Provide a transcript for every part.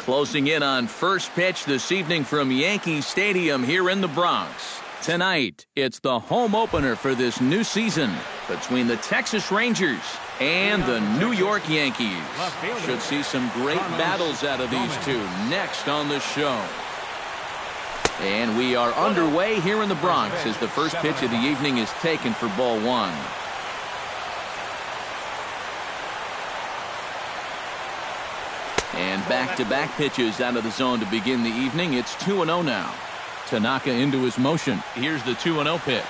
Closing in on first pitch this evening from Yankee Stadium here in the Bronx. Tonight, it's the home opener for this new season between the Texas Rangers and the New York Yankees. Should see some great battles out of these two next on the show. And we are underway here in the Bronx as the first pitch of the evening is taken for ball one. And back-to-back pitches out of the zone to begin the evening. It's 2-0 now. Tanaka into his motion. Here's the 2-0 pitch.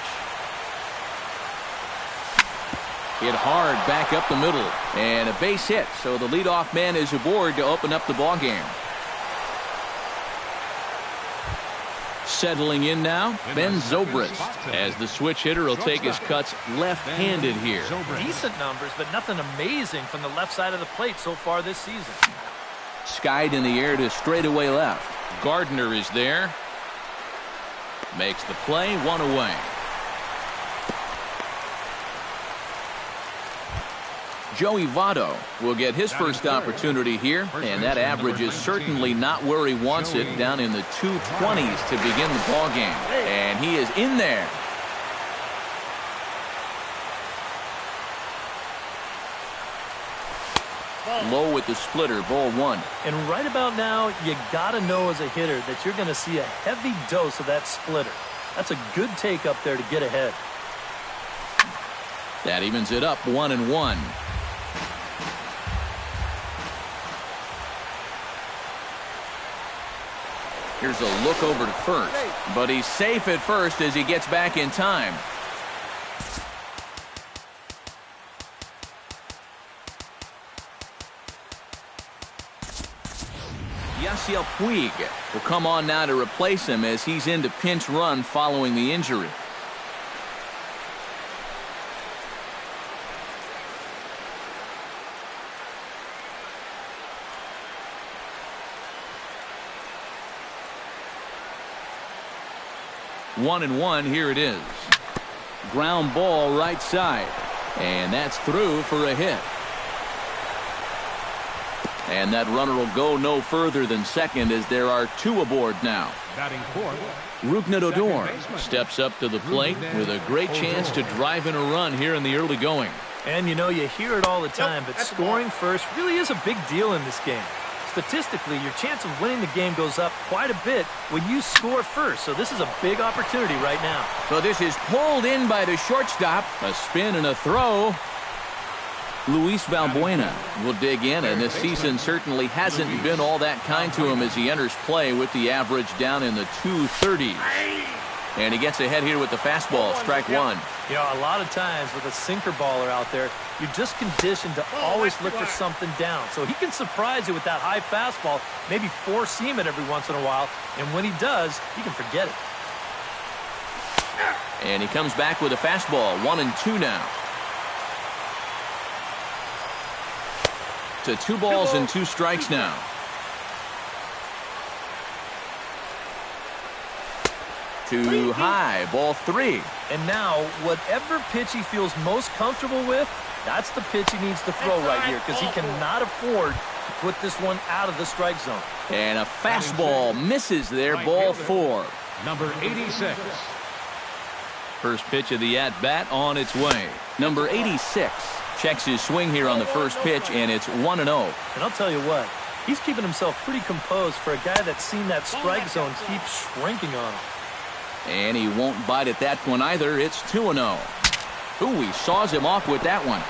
Hit hard back up the middle. And a base hit, so the leadoff man is aboard to open up the ballgame. Settling in now, Ben Zobrist, as the switch hitter will take his cuts left-handed here. Decent numbers, but nothing amazing from the left side of the plate so far this season. Skied in the air to straightaway left. Gardner is there. Makes the play, one away. Joey Votto will get his first opportunity here, and that average is certainly not where he wants it, down in the 220s to begin the ballgame. And he is in there. Low with the splitter, ball one. And right about now, you got to know as a hitter that you're going to see a heavy dose of that splitter. That's a good take up there to get ahead. That evens it up, 1-1. Here's a look over to first, but he's safe at first as he gets back in time. Yasiel Puig will come on now to replace him as he's into pinch run following the injury. One and one, here it is. Ground ball right side, and that's through for a hit. And that runner will go no further than second as there are two aboard now. Batting fourth, Rougned Odor steps up to the plate with a great chance to drive in a run here in the early going. And you know, you hear it all the time, but scoring first really is a big deal in this game. Statistically, your chance of winning the game goes up quite a bit when you score first. So this is a big opportunity right now. So this is pulled in by the shortstop. A spin and a throw. Luis Valbuena will dig in, and this season certainly hasn't been all that kind to him as he enters play with the average down in the 230s. And he gets ahead here with the fastball, strike one. You know, a lot of times with a sinker baller out there, you're just conditioned to always look for something down. So he can surprise you with that high fastball, maybe four-seam it every once in a while, and when he does, you can forget it. And he comes back with a fastball, 1-2 now. To 2 balls and 2 strikes now. Too high, ball 3. And now, whatever pitch he feels most comfortable with, that's the pitch he needs to throw right here, because he cannot afford to put this one out of the strike zone. And a fastball misses there, ball 4. number 86. First pitch of the at-bat on its way. Number 86 checks his swing here on the first pitch, and it's 1-0. And I'll tell you what, he's keeping himself pretty composed for a guy that's seen that strike zone keep shrinking on him. And he won't bite at that one either. It's 2-0. Ooh, he saws him off with that one.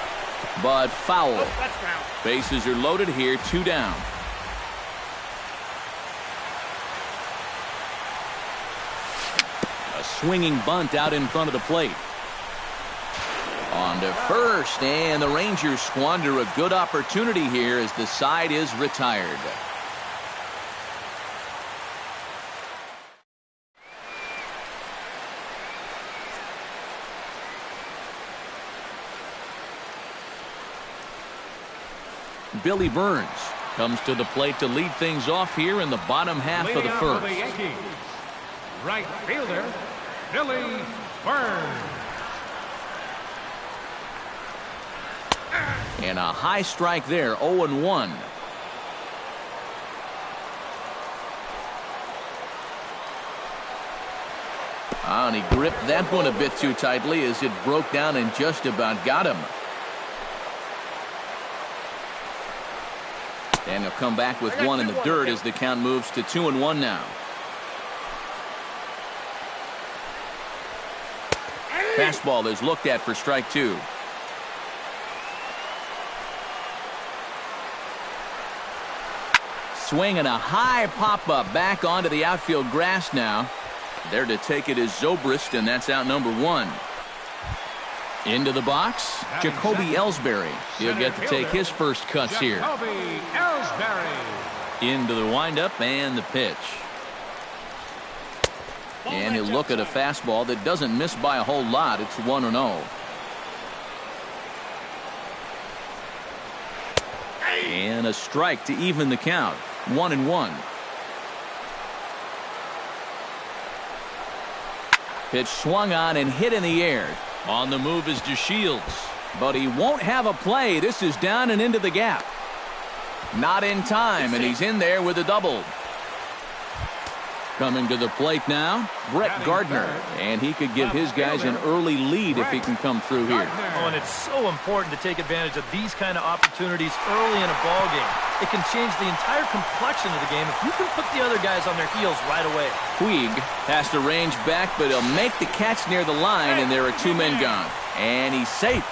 But foul. Bases are loaded here, 2 down. A swinging bunt out in front of the plate. On to first, and the Rangers squander a good opportunity here as the side is retired. Billy Burns comes to the plate to lead things off here in the bottom half of the first. The Yankees, right fielder, Billy Burns. And a high strike there, 0-1. And he gripped that one a bit too tightly as it broke down and just about got him. And he'll come back with one in the dirt as the count moves to 2-1 now. Fastball is looked at for strike two. Swing and a high pop-up back onto the outfield grass now. There to take it is Zobrist, and that's out number one. Into the box, Jacoby Ellsbury. He'll get to take his first cuts here. Into the windup and the pitch. And he'll look at a fastball that doesn't miss by a whole lot. It's 1-0. And a strike to even the count. 1-1. Pitch swung on and hit in the air. On the move is DeShields. But he won't have a play. This is down and into the gap. Not in time, and he's in there with a double. Coming to the plate now, Brett Gardner. And he could give his guys an early lead if he can come through here. Oh, and it's so important to take advantage of these kind of opportunities early in a ball game. It can change the entire complexion of the game if you can put the other guys on their heels right away. Puig has to range back, but he'll make the catch near the line, and there are two men gone. And he's safe.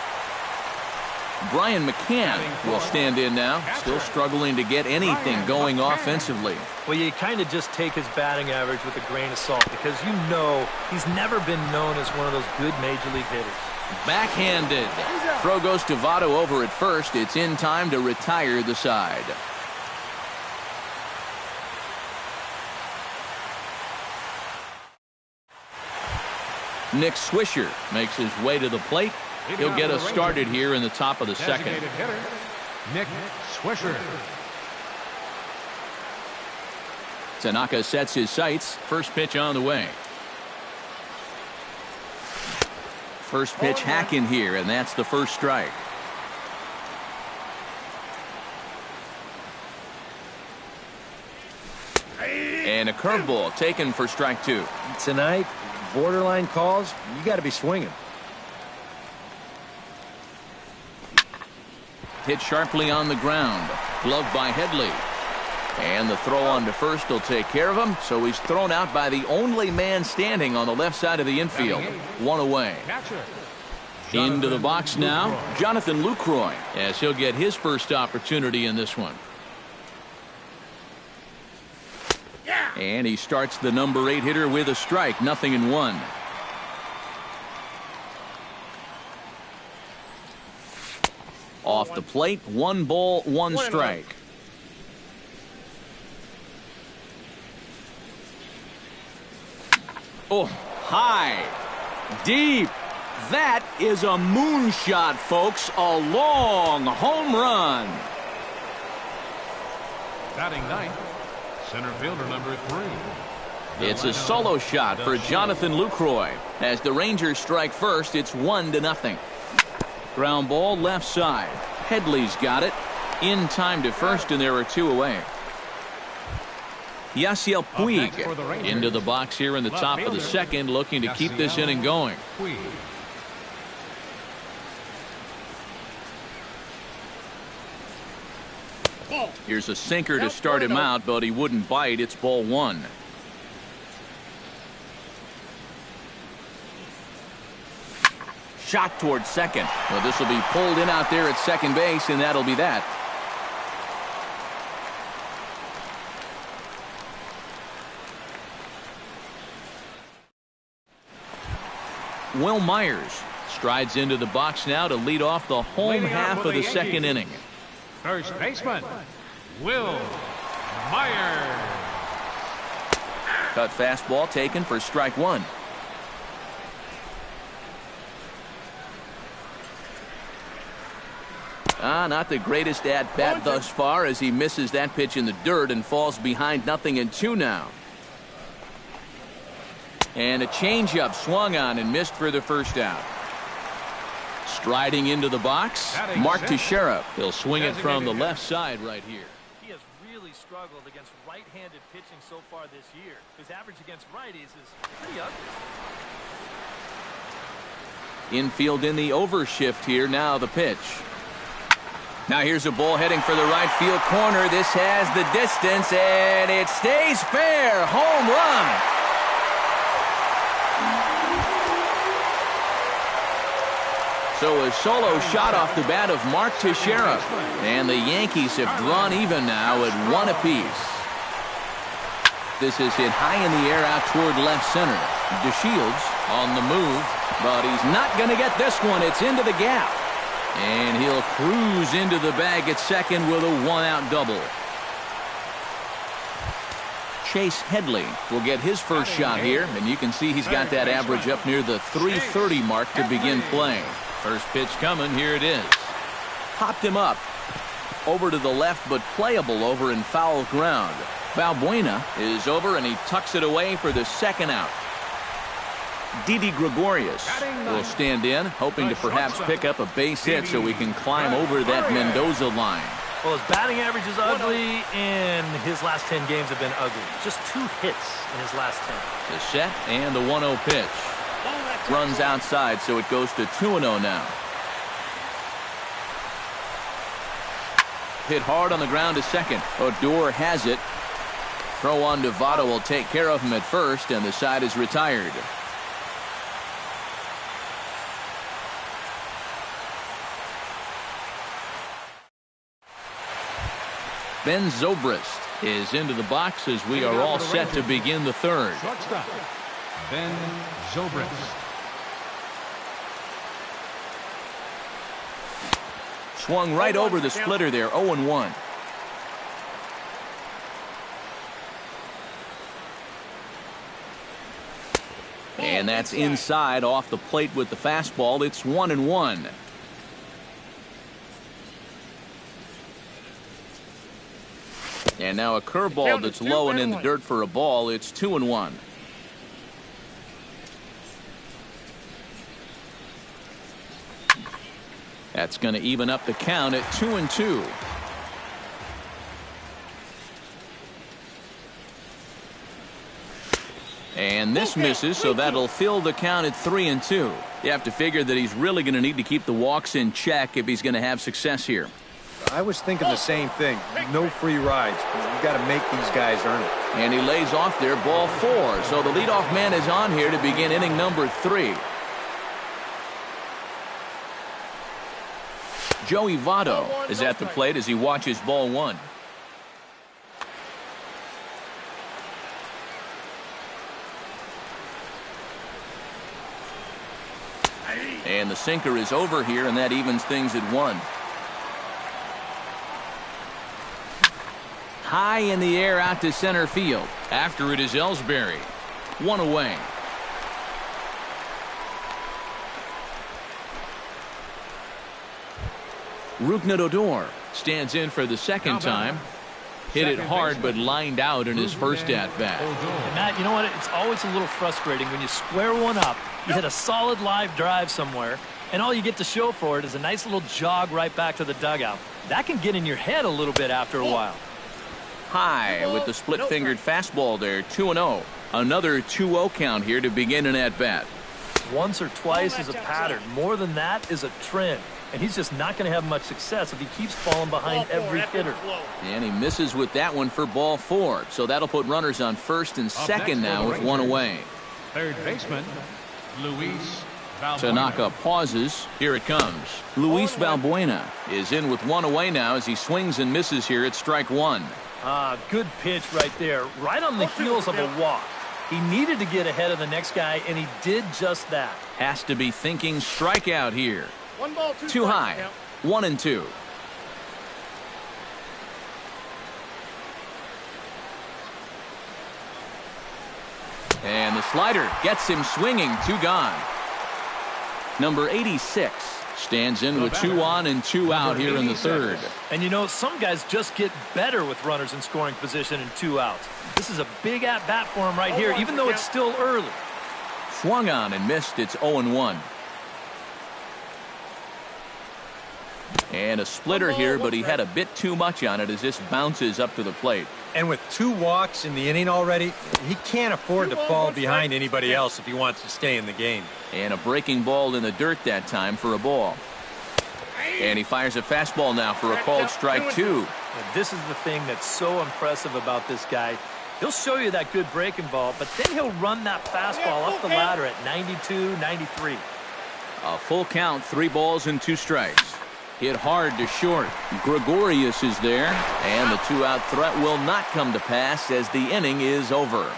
Brian McCann will stand in now, still struggling to get anything going offensively. Well, you kind of just take his batting average with a grain of salt because you know he's never been known as one of those good major league hitters. Backhanded. Throw goes to Votto over at first. It's in time to retire the side. Nick Swisher makes his way to the plate. He'll get us started here in the top of the second. Hitter, Nick Swisher. Tanaka sets his sights. First pitch on the way. First pitch hack in here, and that's the first strike. And a curveball taken for strike two. Tonight, borderline calls, you got to be swinging. Hit sharply on the ground. Gloved by Headley. And the throw on to first will take care of him. So he's thrown out by the only man standing on the left side of the infield. One away. Into the box now, Jonathan Lucroy, as he'll get his first opportunity in this one. And he starts the number 8 hitter with a strike. 0-1. Off the plate, 1 ball, 1 strike. Oh, high, deep. That is a moonshot, folks. A long home run. Batting ninth, center fielder number 3. It's a solo shot for Jonathan Lucroy. As the Rangers strike first, it's 1-0. Ground ball left side. Headley's got it. In time to first, and there are 2 away. Yasiel Puig into the box here in the top of the second, looking to keep this inning going. Here's a sinker to start him out, but he wouldn't bite. It's ball 1. Shot towards second. Well, this will be pulled in out there at second base, and that'll be that. Will Myers strides into the box now to lead off the home half of the second inning. First baseman, Will Myers. Cut fastball taken for strike 1. Not the greatest at-bat thus far as he misses that pitch in the dirt and falls behind 0-2 now. And a changeup swung on and missed for the first out. Striding into the box, Mark Teixeira. He'll swing it from the left side right here. He has really he's struggled against right-handed pitching so far this year. His average against righties is pretty ugly. Infield in the overshift here. Now the pitch. Now here's a ball heading for the right field corner. This has the distance, and it stays fair. Home run. So a solo shot off the bat of Mark Teixeira. And the Yankees have drawn even now at 1 apiece. This is hit high in the air out toward left center. DeShields on the move, but he's not going to get this one. It's into the gap. And he'll cruise into the bag at second with a 1-out double. Chase Headley will get his first shot here, and you can see he's got that average up near the 330 mark to begin playing. First pitch coming, here it is. Popped him up. Over to the left, but playable over in foul ground. Valbuena is over, and he tucks it away for the second out. Didi Gregorius will stand in, hoping to perhaps pick up a base hit so we can climb over that Mendoza line. Well, his batting average is ugly, and his last 10 games have been ugly. Just 2 hits in his last 10. The set and the 1-0 pitch. Runs outside, so it goes to 2-0 now. Hit hard on the ground to second. Odor has it. Throw on to Votto will take care of him at first, and the side is retired. Ben Zobrist is into the box as we are all set to begin the third. Shortstop, Ben Zobrist. Swung right over the splitter there, 0-1. And that's inside off the plate with the fastball. It's 1-1. And now a curveball that's low and in the dirt for a ball. It's 2-1. That's going to even up the count at 2-2. And this misses, so that'll fill the count at 3-2. You have to figure that he's really going to need to keep the walks in check if he's going to have success here. I was thinking the same thing. No free rides. You got to make these guys earn it. And he lays off there, ball 4. So the leadoff man is on here to begin inning number 3. Joey Votto is at the plate as he watches ball 1. And the sinker is over here, and that evens things at 1. High in the air out to center field. After it is Ellsbury. 1 away. Rougned Odor stands in for the second time. Hit it hard, but lined out in his first at-bat. And Matt, you know what? It's always a little frustrating when you square one up, you hit a solid live drive somewhere, and all you get to show for it is a nice little jog right back to the dugout. That can get in your head a little bit after a while. High with the split-fingered fastball there, 2-0. Another 2-0 count here to begin an at-bat. Once or twice is a pattern. More than that is a trend. And he's just not going to have much success if he keeps falling behind every hitter. And he misses with that one for ball 4. So that'll put runners on first and second now with 1 away. Third baseman, Luis Valbuena. Tanaka pauses. Here it comes. Luis Valbuena is in with 1 away now as he swings and misses here at strike 1. Good pitch right there. Right on the heels of a walk. He needed to get ahead of the next guy, and he did just that. Has to be thinking strikeout here. 1 ball, 2 Too high. 1-2. And the slider gets him swinging. 2 gone. Number 86 stands in with 2 on and 2 out here in the third. And you know, some guys just get better with runners in scoring position and 2 outs. This is a big at-bat for him right here, even though it's still early. Swung on and missed. It's 0-1. And a splitter here, but he had a bit too much on it as this bounces up to the plate. And with 2 walks in the inning already, he can't afford to fall behind anybody else if he wants to stay in the game. And a breaking ball in the dirt that time for a ball. And he fires a fastball now for a called strike 2. And this is the thing that's so impressive about this guy. He'll show you that good breaking ball, but then he'll run that fastball up the ladder at 92, 93. A full count, 3 balls and 2 strikes. Hit hard to short. Gregorius is there, and the 2-out threat will not come to pass as the inning is over.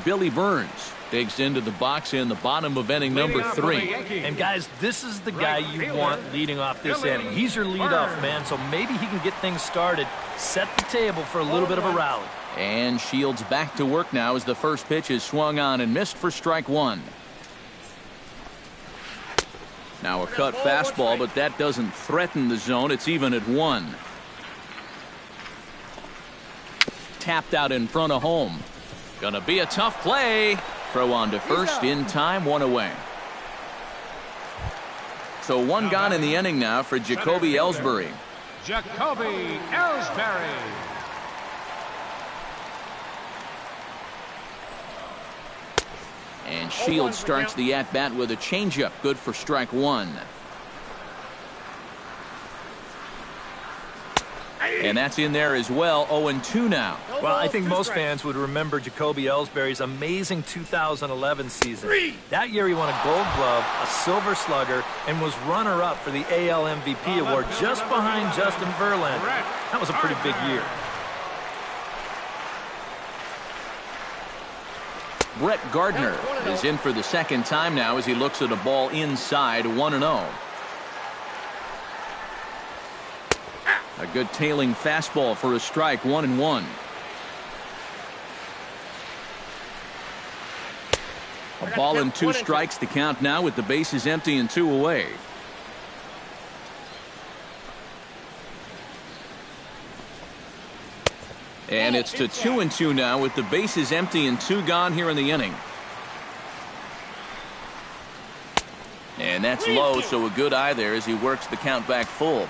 Billy Burns digs into the box in the bottom of inning number 3. And guys, this is the guy you want leading off this inning. He's your leadoff man, so maybe he can get things started, set the table for a little bit of a rally. And Shields back to work now as the first pitch is swung on and missed for strike 1. Now a cut fastball, but that doesn't threaten the zone. It's even at 1. Tapped out in front of home. Gonna be a tough play. Throw on to first in time, 1 away. So 1 gone in the inning now for Jacoby Ellsbury. Jacoby Ellsbury. And Shields starts the at-bat with a changeup, good for strike 1. And that's in there as well, 0-2 now. Well, I think most fans would remember Jacoby Ellsbury's amazing 2011 season. That year he won a Gold Glove, a Silver Slugger, and was runner-up for the AL MVP award just behind Justin Verlander. That was a pretty big year. Brett Gardner is in for the second time now as he looks at a ball inside, 1-0. A good tailing fastball for a strike, 1-1. A ball and 2 strikes to count now with the bases empty and 2 away. And it's to 2-2 now with the bases empty and 2 gone here in the inning. And that's low, so a good eye there as he works the count back full.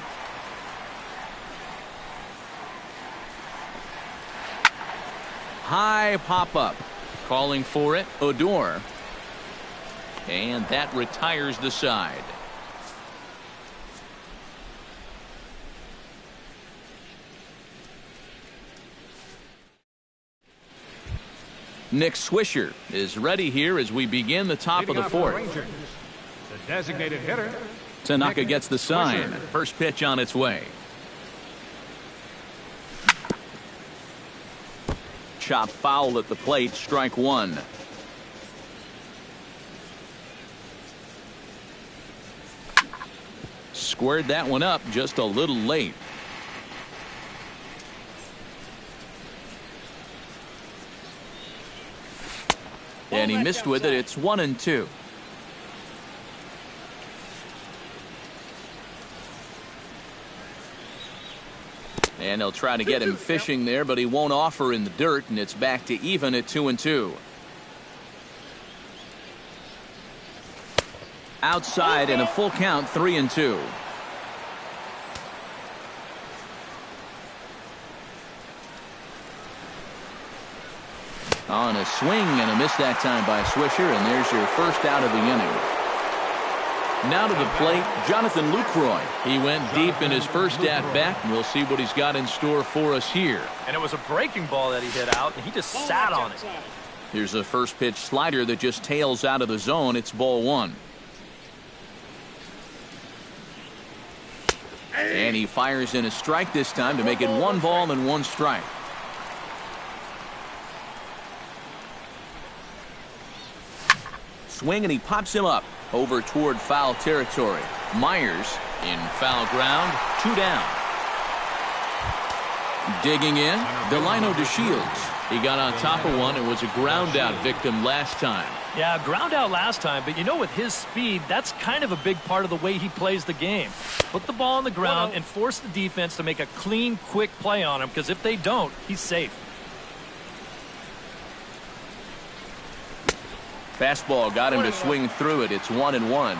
High pop-up. Calling for it, Odor. And that retires the side. Nick Swisher is ready here as we begin the top of the 4th. The designated hitter. Tanaka gets the sign. First pitch on its way. Chop foul at the plate, strike 1. Squared that one up just a little late. And he missed with it. It's 1-2. And they'll try to get him fishing there, but he won't offer in the dirt, and it's back to even at 2-2. Outside and a full count, 3-2. On a swing and a miss that time by Swisher, and there's your first out of the inning. Now to the plate, Jonathan Lucroy. He went deep in his first at-bat, and we'll see what he's got in store for us here. And it was a breaking ball that he hit out, and he just sat on it. Here's a first pitch slider that just tails out of the zone. It's ball 1. And he fires in a strike this time to make it 1 ball and 1 strike. Swing, and he pops him up over toward foul territory. Myers in foul ground, 2 down. Digging in, Delino DeShields. He got on top of one and was a ground out victim last time. Yeah, ground out last time, but you know, with his speed, that's kind of a big part of the way he plays the game. Put the ball on the ground and force the defense to make a clean, quick play on him, because if they don't, he's safe. Fastball got him to swing through it. It's 1-1.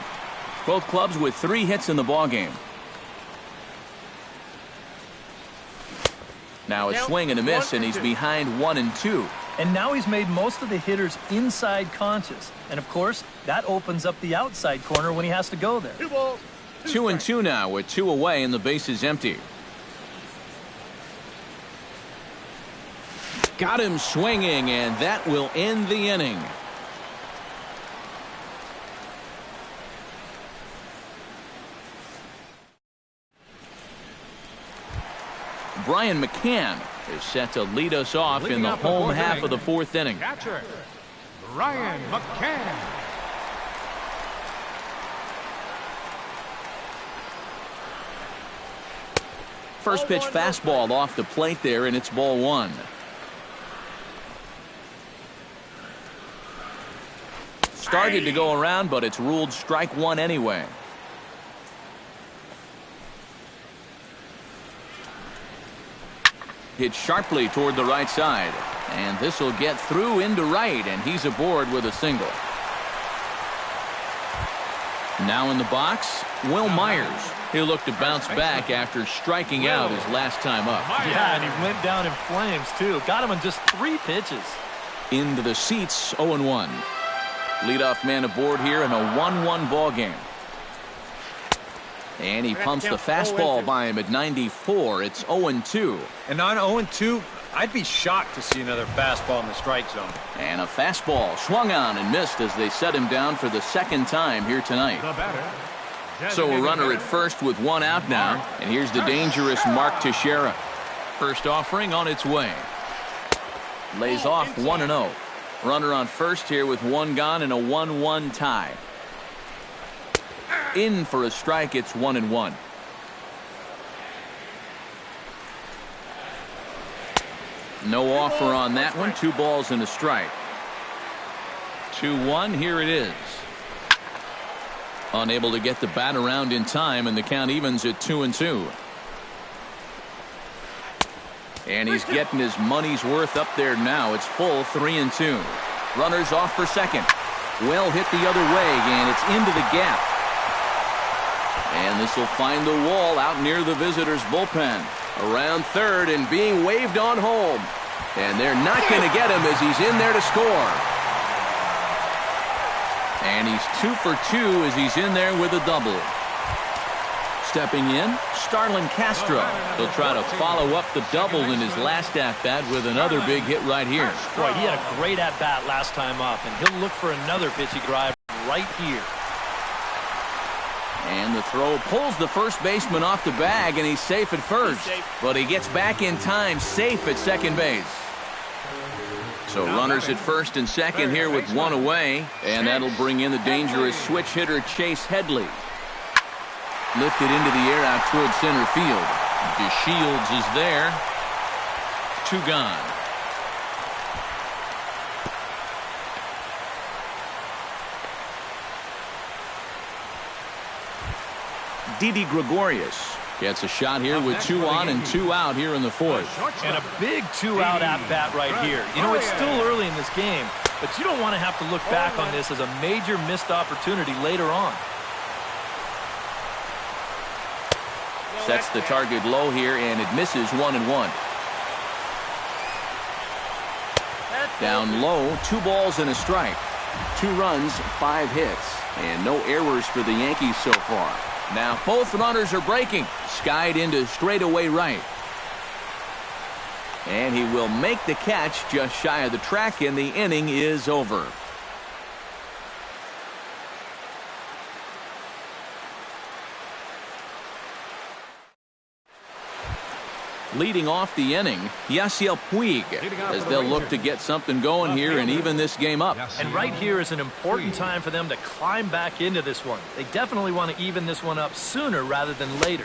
Both clubs with 3 hits in the ballgame. Now a swing and a miss, and he's behind 1-2. And now he's made most of the hitters inside conscious. And, of course, that opens up the outside corner when he has to go there. 2-2 now with 2 away and the base is empty. Got him swinging, and that will end the inning. Brian McCann is set to lead us off in the home half of the 4th inning. Catcher, Brian McCann. First pitch fastball off the plate there, and it's ball 1. Started to go around, but it's ruled strike 1 anyway. Hit sharply toward the right side, and this will get through into right, and he's aboard with a single. Now in the box, Will Myers. He'll look to bounce back after striking out his last time up. Yeah, and he went down in flames, too. Got him in just 3 pitches. Into the seats, 0-1. Leadoff man aboard here in a 1-1 ball game. And he pumps the fastball by him at 94. It's 0-2. And on 0-2, I'd be shocked to see another fastball in the strike zone. And a fastball swung on and missed as they set him down for the 2nd time here tonight. The batter. So a runner at first with 1 out now. And here's the dangerous Mark Teixeira. First offering on its way. Lays off 1-0. Runner on first here with 1 gone and a 1-1 tie. In for a strike. It's 1-1. No offer on that one. 2 balls and a strike. 2-1. Here it is. Unable to get the bat around in time, and the count evens at 2-2. And he's getting his money's worth up there now. It's full 3-2. Runners off for second. Well hit the other way, and it's into the gap. And this will find the wall out near the visitors' bullpen. Around third and being waved on home. And they're not going to get him as he's in there to score. And he's 2 for 2 as he's in there with a double. Stepping in, Starlin Castro. He'll try to follow up the double in his last at-bat with another big hit right here. Boy, he had a great at-bat last time up, and he'll look for another pitchy drive right here. And the throw pulls the first baseman off the bag, and he's safe at first. But he gets back in time, safe at second base. So runners at first and second here with 1 away, and that'll bring in the dangerous switch hitter Chase Headley. Lifted into the air out toward center field. DeShields is there. 2 gone. Didi Gregorius gets a shot here with 2 on and 2 out here in the 4th. And a big 2-out at-bat right here. You know, it's still early in this game, but you don't want to have to look back on this as a major missed opportunity later on. Sets the target low here, and it misses 1-1. Down low, 2 balls and a strike. 2 runs, 5 hits, and no errors for the Yankees so far. Now both runners are breaking. Skied into straightaway right. And he will make the catch just shy of the track, and the inning is over. Leading off the inning, Yasiel Puig, as they'll look to get something going here and even this game up. And right here is an important time for them to climb back into this one. They definitely want to even this one up sooner rather than later.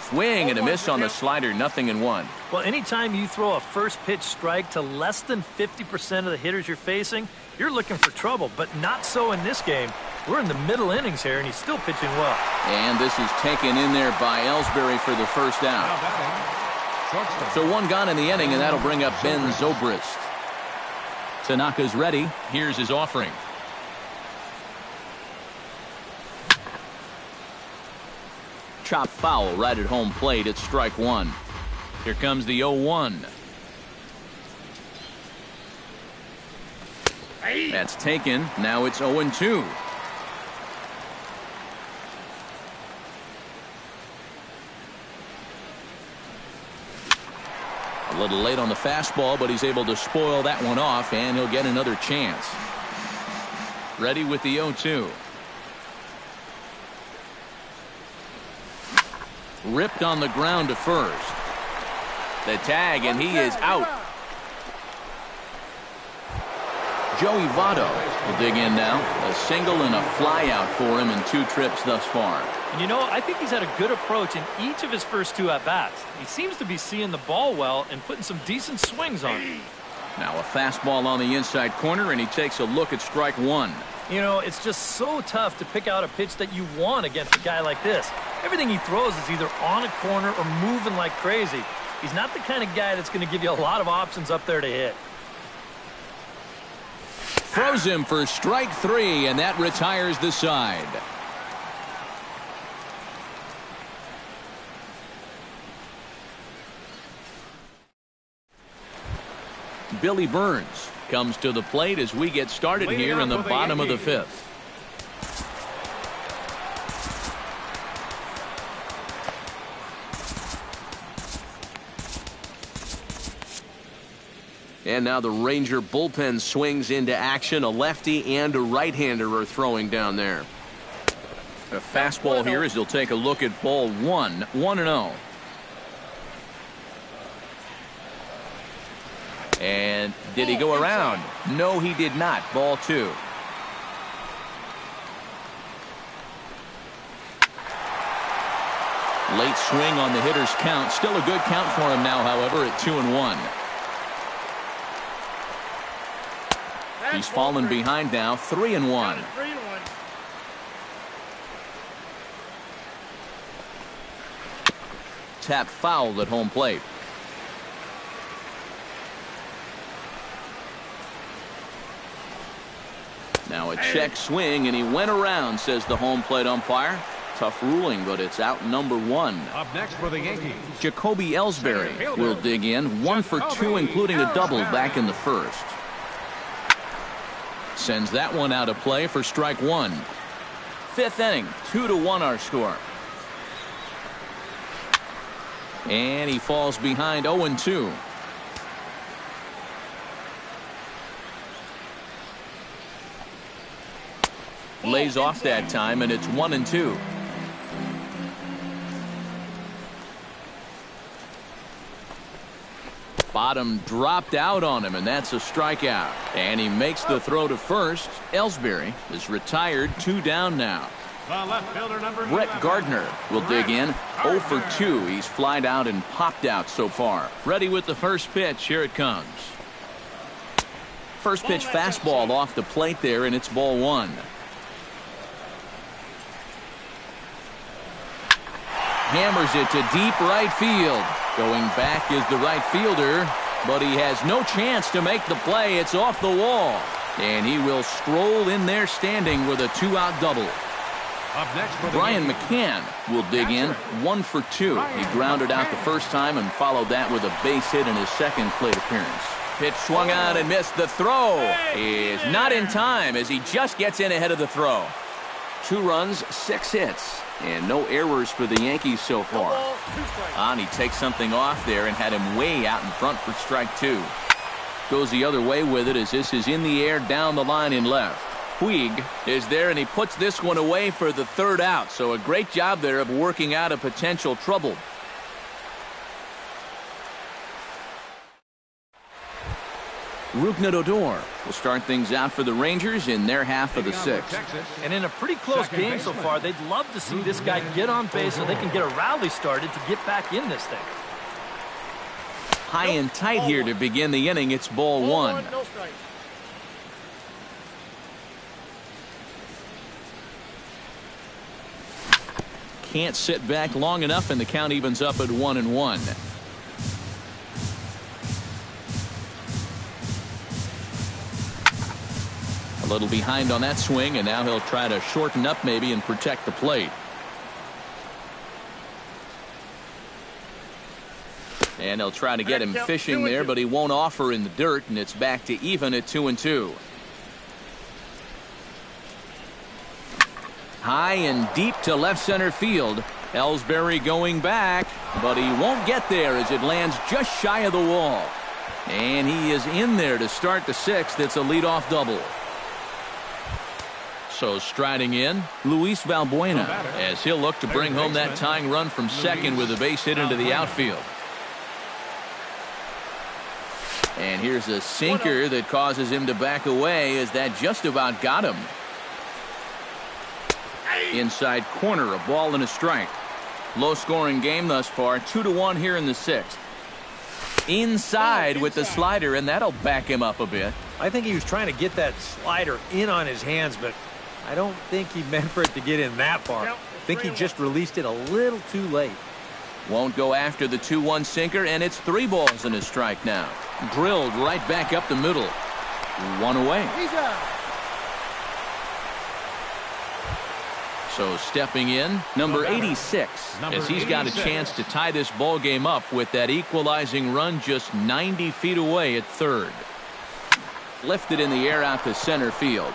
Swing and a miss on the slider, 0-1. Well, anytime you throw a first pitch strike to less than 50% of the hitters you're facing, you're looking for trouble, but not so in this game. We're in the middle innings here, and he's still pitching well. And this is taken in there by Ellsbury for the first out. So 1 gone in the inning, and that'll bring up Ben Zobrist. Tanaka's ready. Here's his offering. Chop foul right at home plate. It's strike one. Here comes the 0-1. That's taken. Now it's 0-2. A little late on the fastball, but he's able to spoil that one off, and he'll get another chance. Ready with the 0-2. Ripped on the ground to first. The tag, and he is out. Joey Votto will dig in now. A single and a fly out for him in 2 trips thus far. And you know, I think he's had a good approach in each of his first 2 at-bats. He seems to be seeing the ball well and putting some decent swings on it. Now a fastball on the inside corner, and he takes a look at strike one. You know, it's just so tough to pick out a pitch that you want against a guy like this. Everything he throws is either on a corner or moving like crazy. He's not the kind of guy that's going to give you a lot of options up there to hit. Throws him for strike 3, and that retires the side. Billy Burns comes to the plate as we get started here in the bottom of the 5th. And now the Ranger bullpen swings into action. A lefty and a right-hander are throwing down there. A fastball here as he'll take a look at ball 1, 1-0. And did he go around? No, he did not. Ball 2. Late swing on the hitter's count. Still a good count for him now, however, at 2-1. He's fallen behind now, 3-1. Tap foul at home plate. Now a check swing, and he went around, says the home plate umpire. Tough ruling, but it's out number 1. Up next for the Yankees, Jacoby Ellsbury will dig in, 1 for 2, including a double back in the 1st. Sends that one out of play for strike 1. 5th inning, 2-1 our score. And he falls behind 0-2. Lays off that time, and it's 1-2. Bottom dropped out on him, and that's a strikeout. And he makes the throw to first. Ellsbury is retired, 2 down now. the left fielder number Brett Gardner will dig in. 0 for 2. He's flied out and popped out so far. Ready with the first pitch. Here it comes. First pitch fastball off the plate there, and it's ball 1. Hammers it to deep right field. Going back is the right fielder, but he has no chance to make the play. It's off the wall, and he will stroll in there standing with a 2-out double. Up next for the Brian McCann will dig in. 1 for 2. He grounded out the first time and followed that with a base hit in his second plate appearance. Pitch swung on and missed. The throw is not in time as he just gets in ahead of the throw. 2 runs, 6 hits, and no errors for the Yankees so far. And he takes something off there and had him way out in front for strike 2. Goes the other way with it as this is in the air down the line in left. Puig is there, and he puts this one away for the 3rd out. So a great job there of working out a potential trouble. Rougned Odor will start things out for the Rangers in their half of the 6th. And in a pretty close game so far, they'd love to see this guy get on base so they can get a rally started to get back in this thing. High and tight here to begin the inning. It's ball 1. Can't sit back long enough, and the count evens up at 1-1. A little behind on that swing, and now he'll try to shorten up maybe and protect the plate. And they'll try to get him fishing there, but he won't offer in the dirt, and it's back to even at 2-2. High and deep to left center field. Ellsbury going back, but he won't get there as it lands just shy of the wall. And he is in there to start the sixth. It's a leadoff double. So striding in, Luis Valbuena, as he'll look to bring home that tying run from second with a base hit into the outfield. And here's a sinker that causes him to back away as that just about got him. Inside corner, a ball and a strike. Low-scoring game thus far, 2-1 here in the sixth. Inside with the slider, and that'll back him up a bit. I think he was trying to get that slider in on his hands, but I don't think he meant for it to get in that far. I think he just released it a little too late. Won't go after the 2-1 sinker, and it's 3 balls and a strike now. Drilled right back up the middle. 1 away. So stepping in, number 86, as he's got a chance to tie this ball game up with that equalizing run just 90 feet away at third. Lifted in the air out to center field.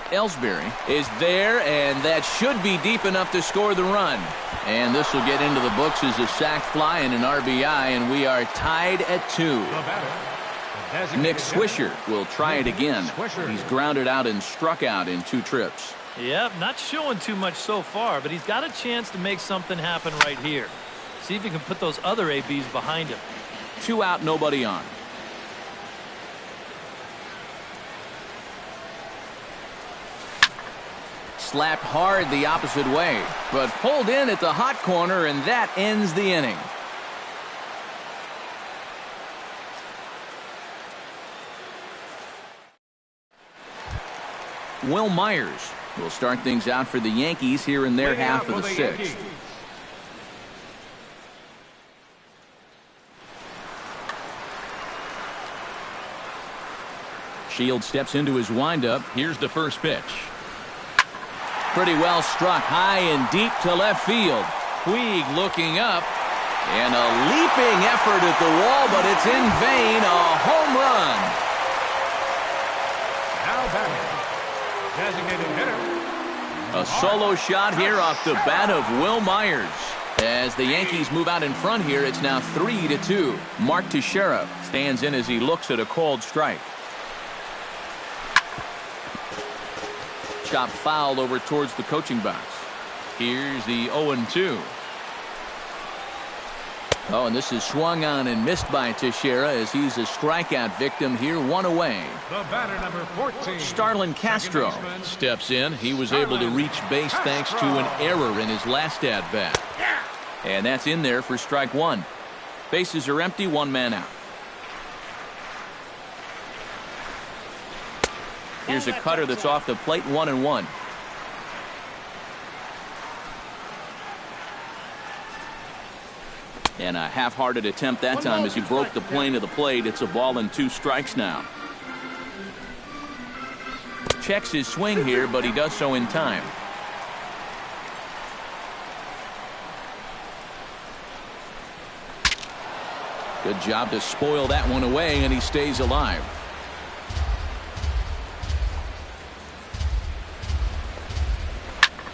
Ellsbury is there, and that should be deep enough to score the run. And this will get into the books as a sac fly and an RBI, and we are tied at 2. Nick Swisher will try it again. He's grounded out and struck out in 2 trips. Yep, not showing too much so far, but he's got a chance to make something happen right here. See if he can put those other ABs behind him. 2 out, nobody on. Slapped hard the opposite way, but pulled in at the hot corner, and that ends the inning. Will Myers will start things out for the Yankees here in their half of the sixth. Shields steps into his windup. Here's the first pitch. Pretty well struck high and deep to left field. Puig looking up, and a leaping effort at the wall, but it's in vain. A home run. Now batting, designated hitter. A solo shot here off the bat of Will Myers. As the Yankees move out in front here, it's now 3-2. Mark Teixeira stands in as he looks at a called strike. Chop foul over towards the coaching box. Here's the 0-2. Oh, and this is swung on and missed by Teixeira as he's a strikeout victim here, 1 away. The batter, number 14. Starlin Castro steps in. He was able to reach base thanks to an error in his last at-bat. And that's in there for strike 1. Bases are empty, 1 man out. Here's a cutter that's off the plate, 1-1. And a half-hearted attempt that time as he broke the plane of the plate. It's a ball and 2 strikes now. Checks his swing here, but he does so in time. Good job to spoil that one away, and he stays alive.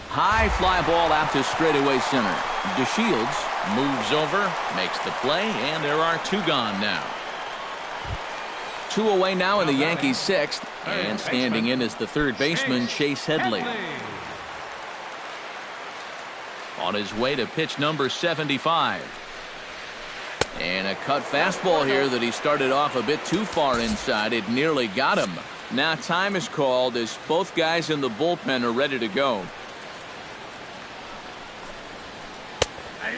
High fly ball out to straightaway center. DeShields moves over, makes the play, and there are 2 gone now. 2 away now in the Yankees' sixth, and standing in is the third baseman, Chase Headley. On his way to pitch number 75. And a cut fastball here that he started off a bit too far inside. It nearly got him. Now time is called as both guys in the bullpen are ready to go.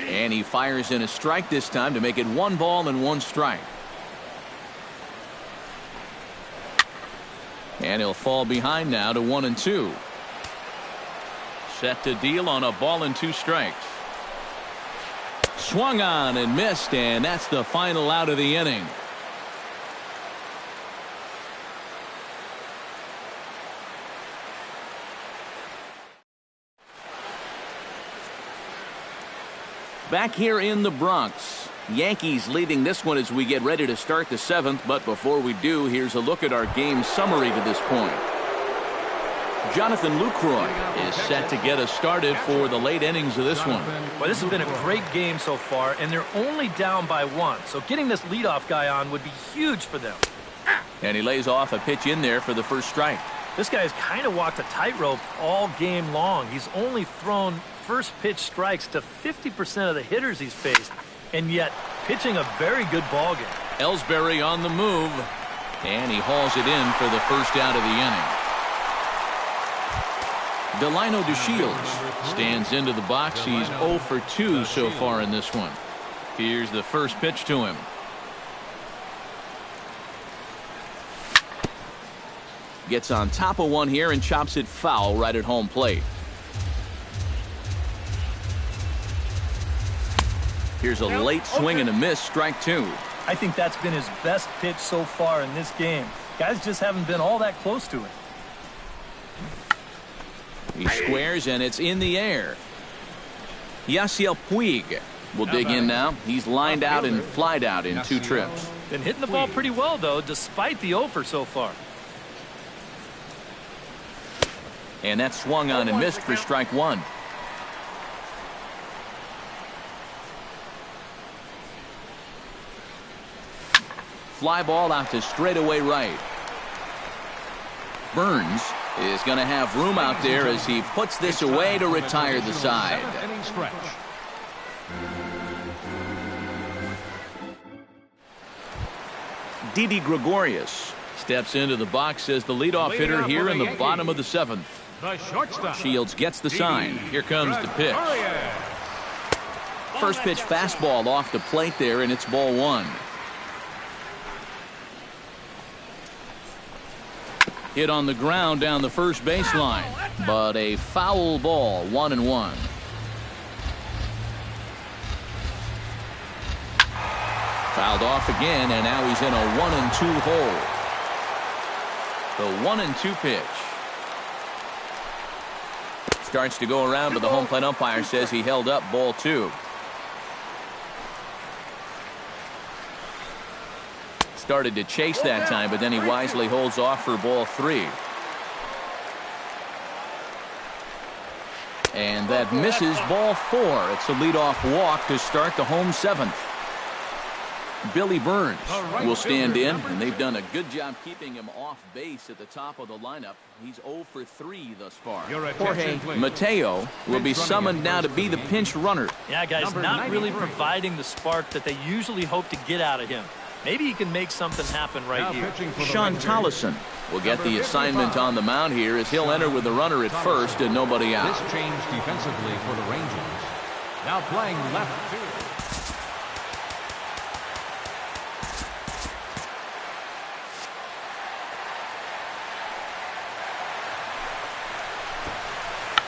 And he fires in a strike this time to make it 1 ball and 1 strike. And he'll fall behind now to 1-2. Set to deal on a ball and 2 strikes. Swung on and missed, and that's the final out of the inning. Back here in the Bronx, Yankees leading this one as we get ready to start the 7th. But before we do, here's a look at our game summary to this point. Jonathan Lucroy is set to get us started for the late innings of this one. Well, this has been a great game so far, and they're only down by 1. So getting this leadoff guy on would be huge for them. And he lays off a pitch in there for the first strike. This guy has kind of walked a tightrope all game long. He's only thrown first pitch strikes to 50% of the hitters he's faced, and yet pitching a very good ball game. Ellsbury on the move, and he hauls it in for the first out of the inning. Delino DeShields stands into the box. He's 0 for 2 so far in this one. Here's the first pitch to him. Gets on top of one here and chops it foul right at home plate. Here's a late swing and a miss, strike 2. I think that's been his best pitch so far in this game. Guys just haven't been all that close to it. He squares, and it's in the air. Yasiel Puig will dig in now. He's lined out and flied out in 2 trips. Been hitting the ball pretty well, though, despite the offer so far. And that swung on and missed for strike 1. Fly ball out to straightaway right. Burns is going to have room out there as he puts this away to retire the side. Didi Gregorius steps into the box as the leadoff hitter here in the bottom of the 7th. Shields gets the sign. Here comes the pitch. First pitch fastball off the plate there, and it's ball 1. Hit on the ground down the first baseline, but a foul ball, 1-1. Fouled off again, and now he's in a 1-2 hole. The 1-2 pitch. Starts to go around, but the home plate umpire says he held up ball 2. Started to chase that time, but then he wisely holds off for ball 3. And that misses ball 4. It's a leadoff walk to start the home 7th. Billy Burns will stand in, and they've done a good job keeping him off base at the top of the lineup. He's 0 for 3 thus far. Jorge Mateo will be summoned now to be the pinch runner. Yeah, guys, not really providing the spark that they usually hope to get out of him. Maybe he can make something happen right here. Sean Tollison will get the assignment on the mound here as he'll enter with the runner at first and nobody out. This change defensively for the Rangers. Now playing left field.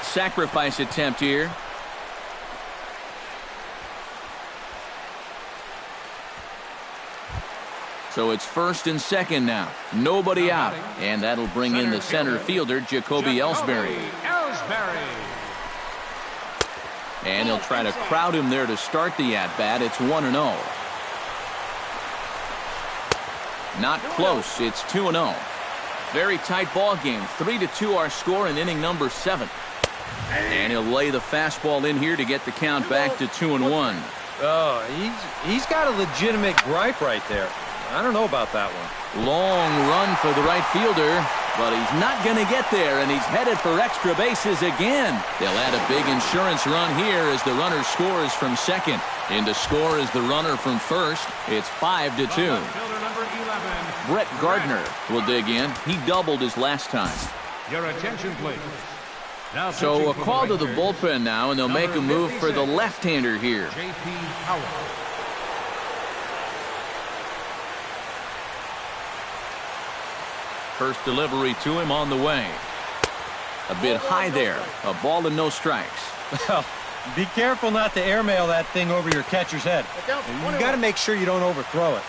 Sacrifice attempt here. So it's first and second now. Nobody out. And that'll bring in the center fielder, Jacoby Ellsbury. And he'll try to crowd him there to start the at-bat. It's 1-0. Not close. It's 2-0. Very tight ball game. 3-2 our score in inning number 7. And he'll lay the fastball in here to get the count back to 2-1. Oh, he's got a legitimate gripe right there. I don't know about that one. Long run for the right fielder, but he's not going to get there, and he's headed for extra bases again. They'll add a big insurance run here as the runner scores from second. In to score is the runner from first. It's 5-2. Brett Gardner will dig in. He doubled his last time. Your attention, please. So a call to the bullpen now, and they'll make a move for the left-hander here. J.P. Howell. First delivery to him on the way. A bit high there. A ball and no strikes. Well, be careful not to airmail that thing over your catcher's head. You got to make sure you don't overthrow it.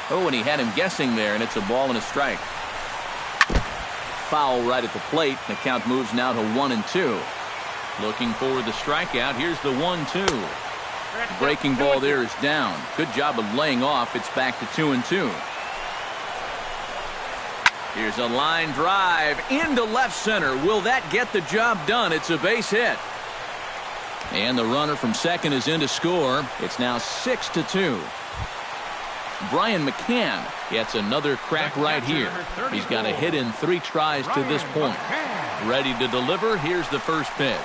Oh, and he had him guessing there, and it's a ball and a strike. Foul right at the plate. The count moves now to 1-2. Looking for the strikeout. Here's the 1-2. Breaking ball there is down. Good job of laying off. It's back to 2-2. Here's a line drive into left center. Will that get the job done? It's a base hit. And the runner from second is in to score. It's now 6-2. Brian McCann gets another crack right here. He's got a hit in 3 tries to this point. Ready to deliver. Here's the first pitch.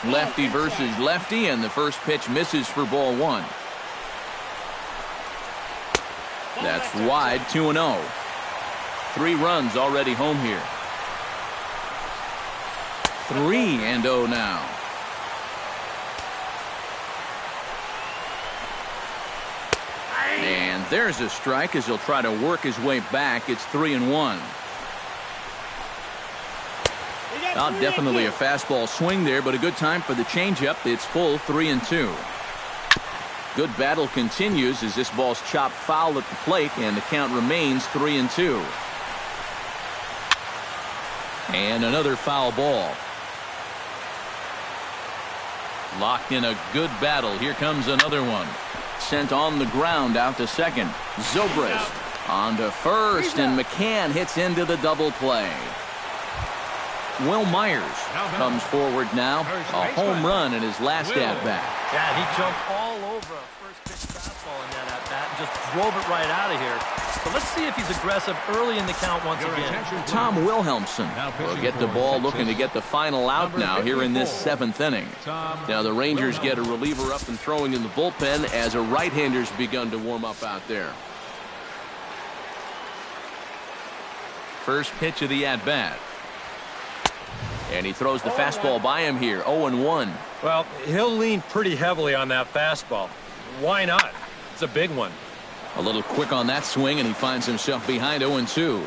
Lefty versus lefty, and the first pitch misses for ball 1. That's wide, 2-0. 3 runs already home here. 3-0 now. And there's a strike as he'll try to work his way back. It's 3-1. Well, definitely a fastball swing there, but a good time for the changeup. It's full, 3-2. Good battle continues as this ball's chopped foul at the plate, and the count remains 3-2. And another foul ball. Locked in a good battle. Here comes another one. Sent on the ground out to second. Zobrist on to first, and McCann hits into the double play. Will Myers comes forward now. A home run in his last at-bat. Yeah, he jumped all over a first-pitch fastball in that at-bat and just drove it right out of here. So let's see if he's aggressive early in the count once again. Tom Wilhelmsen will get the ball, looking to get the final out now here in this 7th inning. Now the Rangers get a reliever up and throwing in the bullpen as a right-hander's begun to warm up out there. First pitch of the at-bat. And he throws the fastball by him here, 0-1. Well, he'll lean pretty heavily on that fastball. Why not? It's a big one. A little quick on that swing, and he finds himself behind 0-2.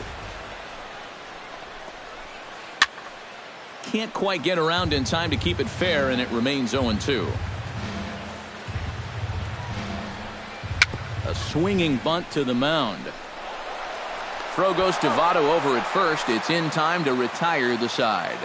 Can't quite get around in time to keep it fair, and it remains 0-2. A swinging bunt to the mound. Throw goes to Votto over at first. It's in time to retire the side.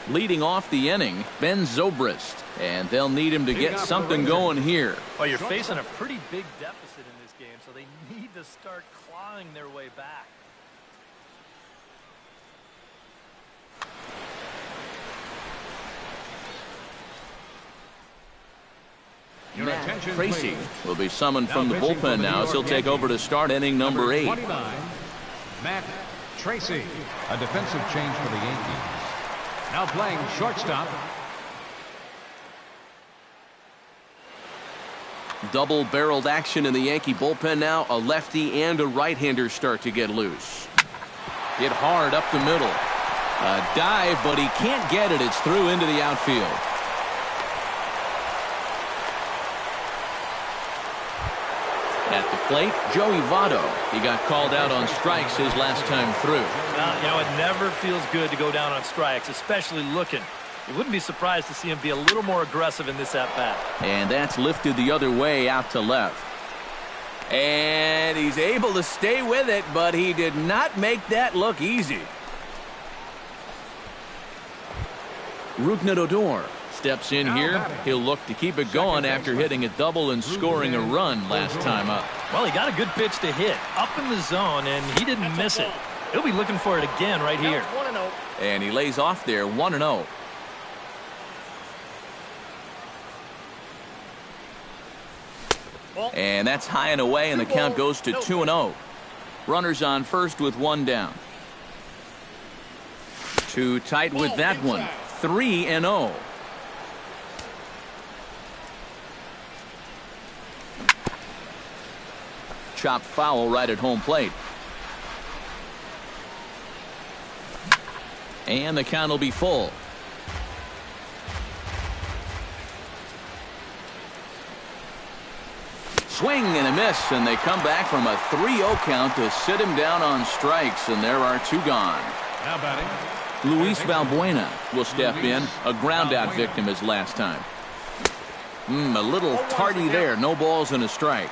Leading off the inning, Ben Zobrist, and they'll need him to get something going here. Well, you're facing a pretty big deficit in this game, so they need to start clawing their way back. Matt Tracy will be summoned from the bullpen now as he'll take over to start inning number 8. 29, Matt Tracy, a defensive change for the Yankees. Now playing shortstop. Double-barreled action in the Yankee bullpen now. A lefty and a right-hander start to get loose. Hit hard up the middle. A dive, but he can't get it. It's through into the outfield. At the plate, Joey Votto. He got called out on strikes his last time through. Well, you know, it never feels good to go down on strikes, especially looking. You wouldn't be surprised to see him be a little more aggressive in this at-bat. And that's lifted the other way out to left. And he's able to stay with it, but he did not make that look easy. Rougned Odor steps in here. He'll look to keep it going after hitting a double and scoring a run last time up. Well, he got a good pitch to hit up in the zone, and he didn't miss it. He'll be looking for it again right here. And he lays off there, 1-0. And that's high and away, and the count goes to 2-0. Runners on first with 1 down. Too tight with that one. 3-0. Chopped foul right at home plate. And the count will be full. Swing and a miss, and they come back from a 3-0 count to sit him down on strikes, and there are 2 gone. Now batting, Luis Valbuena will step in, a ground-out victim his last time. A little tardy there. No balls and a strike.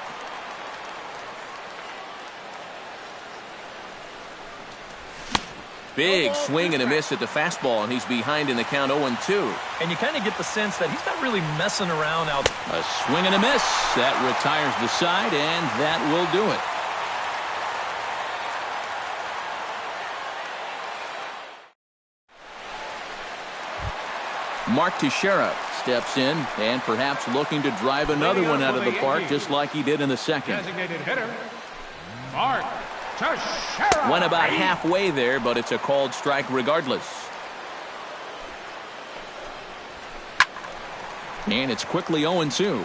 Big swing and a miss at the fastball, and he's behind in the count 0-2. And you kind of get the sense that he's not really messing around out there. A swing and a miss. That retires the side, and that will do it. Mark Teixeira steps in and perhaps looking to drive another one out of the park just like he did in the second. Designated hitter, Mark Teixeira. Went about halfway there, but it's a called strike regardless. And it's quickly 0-2.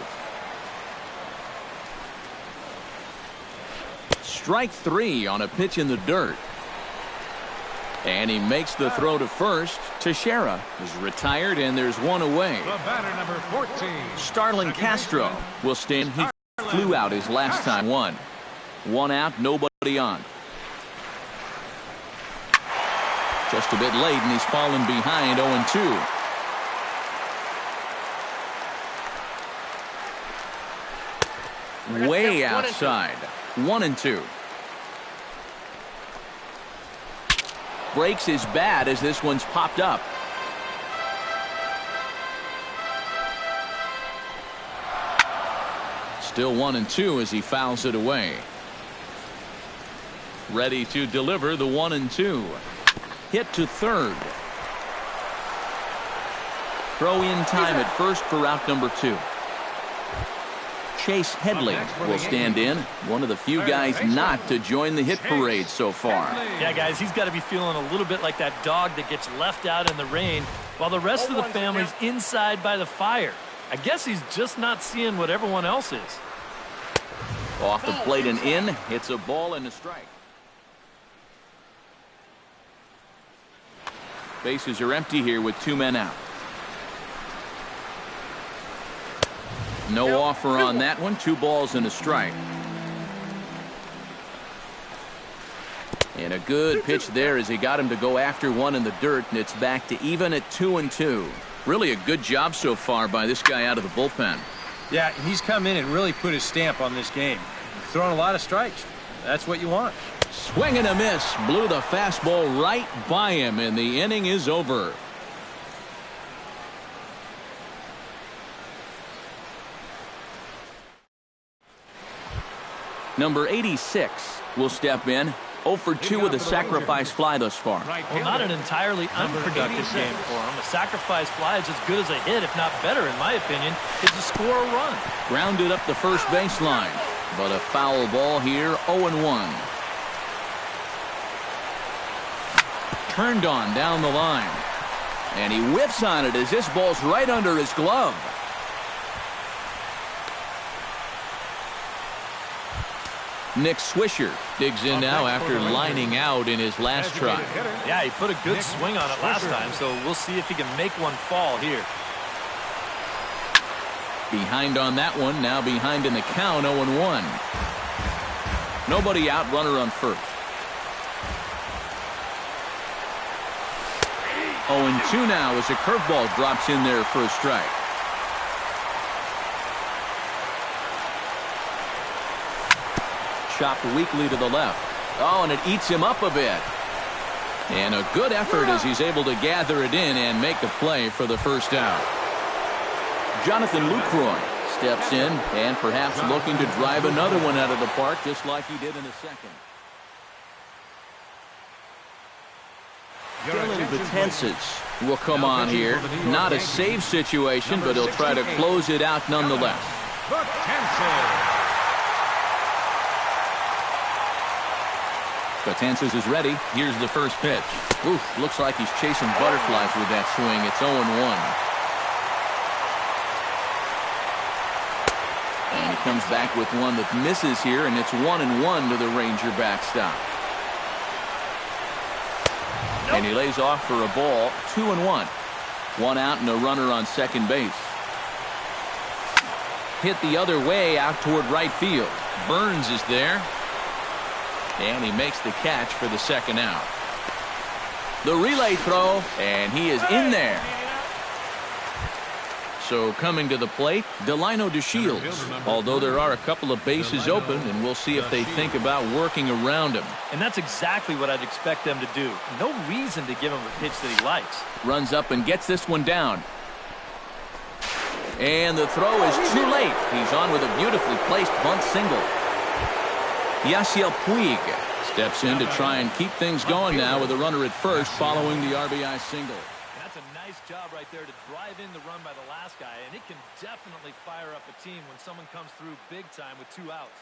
Strike 3 on a pitch in the dirt. And he makes the throw to first. Teixeira is retired, and there's one away. The batter, number 14. Starlin Castro will stand. He flew out his last time. One out, nobody on. Just a bit late, and he's fallen behind 0-2. Way outside. 1-2. Breaks his bat as this one's popped up. Still 1-2 as he fouls it away. Ready to deliver the 1-2. Hit to third. Throw in time at first for out number 2. Chase Headley will stand in. One of the few guys not to join the hit parade so far. Yeah, guys, he's got to be feeling a little bit like that dog that gets left out in the rain while the rest of the family's inside by the fire. I guess he's just not seeing what everyone else is. Off the plate and in. It's a ball and a strike. Bases are empty here with 2 men out. No offer on that one. 2 balls and a strike. And a good pitch there as he got him to go after one in the dirt, and it's back to even at 2-2. Really a good job so far by this guy out of the bullpen. Yeah, he's come in and really put his stamp on this game. He's throwing a lot of strikes. That's what you want. Swing and a miss. Blew the fastball right by him, and the inning is over. Number 86 will step in. 0 for 2 with a sacrifice fly thus far. Well, not an entirely unproductive game for him. A sacrifice fly is as good as a hit, if not better, in my opinion, is to score a run. Grounded up the first baseline, but a foul ball here, 0-1. Turned on down the line, and he whiffs on it as this ball's right under his glove. Nick Swisher digs in now after lining out in his last try. Yeah, he put a good swing on it last time, so we'll see if he can make one fall here. Behind on that one, now behind in the count, 0-1. Nobody out, runner on first. 0-2 now as a curveball drops in there for a strike. Chopped weakly to the left. Oh, and it eats him up a bit. And a good effort as he's able to gather it in and make a play for the first out. Jonathan Lucroy steps in and perhaps looking to drive another one out of the park just like he did in the second. Dylan Betances will come on here. Not a save situation, but he'll try to close it out nonetheless. Betances is ready. Here's the first pitch. Oof, looks like he's chasing butterflies with that swing. It's 0-1. And he comes back with one that misses here, and it's 1-1 to the Ranger backstop. And he lays off for a ball, 2-1. 1 out and a runner on second base. Hit the other way out toward right field. Burns is there. And he makes the catch for the second out. The relay throw, and he is in there. So coming to the plate, Delino DeShields. Although there are a couple of bases open, and we'll see if they think about working around him. And that's exactly what I'd expect them to do. No reason to give him a pitch that he likes. Runs up and gets this one down. And the throw is too late. He's on with a beautifully placed bunt single. Yasiel Puig steps in to try and keep things going now with a runner at first following the RBI single. And that's a nice job right there to drive in the run by the last guy, and it can definitely fire up a team when someone comes through big time with 2 outs.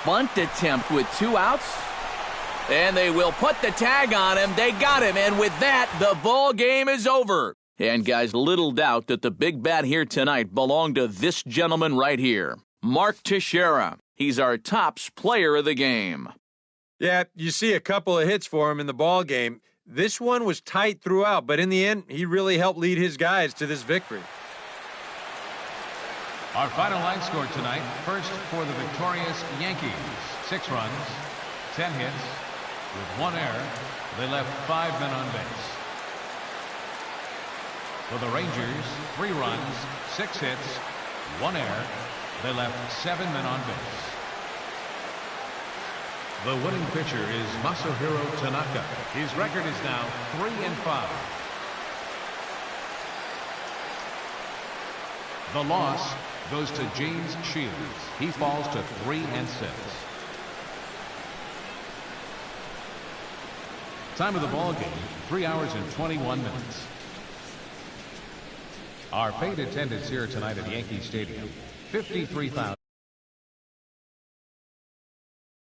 Bunt attempt with 2 outs. And they will put the tag on him. They got him. And with that, the ball game is over. And guys, little doubt that the big bat here tonight belonged to this gentleman right here, Mark Teixeira. He's our tops player of the game. Yeah, you see a couple of hits for him in the ball game. This one was tight throughout, but in the end, he really helped lead his guys to this victory. Our final line score tonight, first for the victorious Yankees, 6 runs, 10 hits, with 1 error. They left 5 men on base. For the Rangers, 3 runs, 6 hits, 1 error. They left 7 men on base. The winning pitcher is Masahiro Tanaka. His record is now 3-5. The loss goes to James Shields. He falls to 3-6. Time of the ball game, 3 hours and 21 minutes. Our paid attendance here tonight at Yankee Stadium, 53,000.